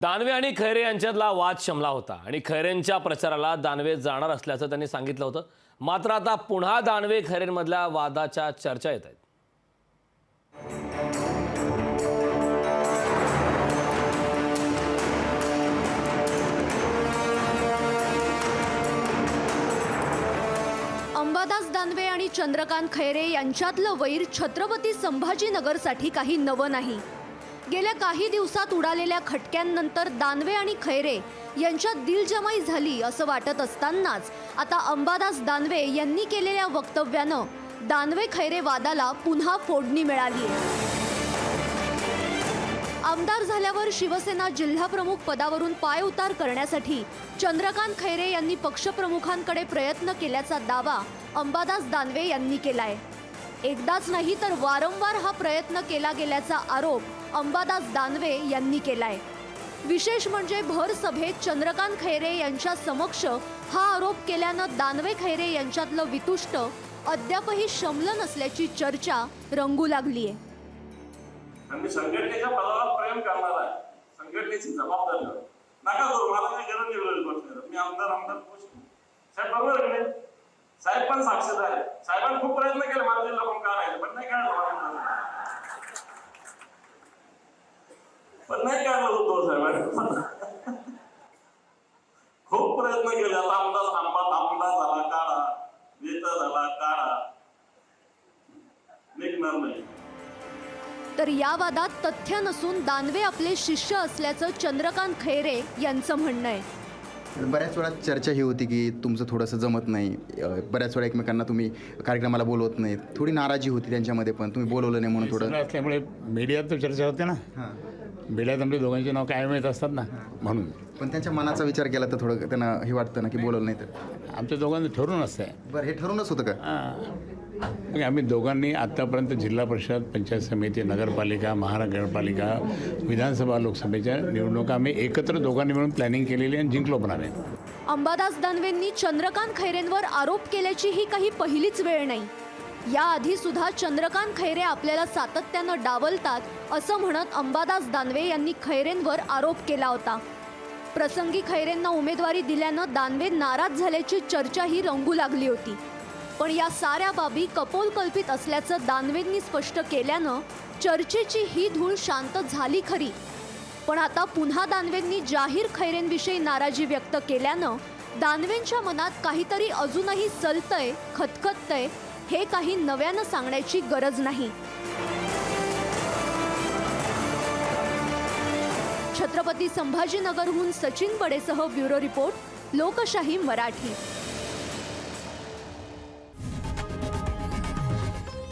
दानवे आणि खैरे यांच्यातला वाद शमला होता आणि खैरेंच्या प्रचाराला दानवे जाणार असल्याचं त्यांनी सांगितलं होतं। मात्र आता पुन्हा दानवे खैरेंमधल्या वादाच्या चर्चा येत आहेत। अंबादास दानवे आणि चंद्रकांत खैरे यांच्यातलं वैर छत्रपती संभाजीनगरसाठी काही नवं नाही। गेल्या काही दिवसात उडालेल्या खटक्यांनंतर दानवे आणि खैरे यांच्यात दिलजमाई झाली असं वाटत असतानाच आता अंबादास दानवे यांनी केलेल्या वक्तव्यानं दानवे खैरे वादाला पुन्हा फोडणी मिळाली आहे। आमदार झाल्यावर शिवसेना जिल्हाप्रमुख पदावरून पायउतार करण्यासाठी चंद्रकांत खैरे यांनी पक्षप्रमुखांकडे प्रयत्न केल्याचा दावा अंबादास दानवे यांनी केलाय। एकदाच नाही तर वारंवार हा प्रयत्न केला गेल्याचा आरोप अंबादास दानवे यांनी केलाय। विशेष म्हणजे भर सभेत चंद्रकांत खैरे यांच्या समक्ष हा आरोप केल्यानं दानवे खैरे यांच्यातलं वितुष्ट अद्यापही शमलं नसल्याची चर्चा रंगू लागली आहे। मी संघटनेच्या पदावर प्रेम करणार आहे, संघटनेची जबाबदारी नका करू, मला काही गरज नाही विरोधी पक्षाला। मी आमदार साहेब बरोबर आहे, साहेब पण साक्षीदार आहे। साहेबांनी खूप प्रयत्न केले मला जिल्हा पण का नाही, पण नाही काढलं होतो साहेबांनी खूप प्रयत्न केले। आता आमदार झाला काढा, नेता झाला काढा, निघणार नाही। तर या वादात तथ्य नसून दानवे आपले शिष्य असल्याचं चंद्रकांत खैरे यांचं म्हणणं आहे। बऱ्याच वेळा चर्चा ही होती की तुमचं थोडंसं जमत नाही, बऱ्याच वेळा एकमेकांना तुम्ही कार्यक्रमाला बोलवत नाहीत, थोडी नाराजी होती त्यांच्यामध्ये, पण तुम्ही बोलवलं नाही म्हणून थोडं असल्यामुळे मीडियात तर चर्चा होते ना। मीडियात आमच्या दोघांचे नाव कायम येत असतात ना, म्हणून। पण त्यांच्या मनाचा विचार केला तर थोडं त्यांना हे वाटतं ना की बोलवलं नाही तर। आमच्या दोघांचं ठरवून असतंय। बरं, हे ठरूनच होतं का? आम्ही दोघांनी आत्तापर्यंत जिल्हा परिषद, पंचायत समिती, नगरपालिका, महानगरपालिका, विधानसभा, लोकसभेच्या निवडणुका आम्ही एकत्र दोघांनी मिळून प्लॅनिंग केलेली आणि जिंकलो पण आम्ही। अंबादास दानवेंनी चंद्रकांत खैरेंवर आरोप केल्याची ही काही पहिलीच वेळ नाही। याआधी सुद्धा चंद्रकांत खैरे आपल्याला सातत्यानं डावलतात असं म्हणत अंबादास दानवे यांनी खैरेंवर आरोप केला होता। प्रसंगी खैरेंना उमेदवारी दिल्यानं दानवे नाराज झाल्याची चर्चाही रंगू लागली होती। पण या साऱ्या बाबी कपोलकल्पित असल्याचं दानवेंनी स्पष्ट केल्यानं चर्चेची ही धूळ शांत झाली खरी, पण आता पुन्हा दानवेंनी जाहीर खैरेंविषयी नाराजी व्यक्त केल्यानं दानवेंच्या मनात काहीतरी अजूनही सलतंय, खतखततंय हे काही नव्यानं सांगण्याची गरज नाही। छत्रपती संभाजीनगरहून सचिन बडेसह ब्युरो रिपोर्ट, लोकशाही मराठी।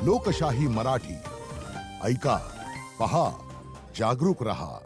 लोकशाही मराठी ऐका, पहा, जागरूक रहा।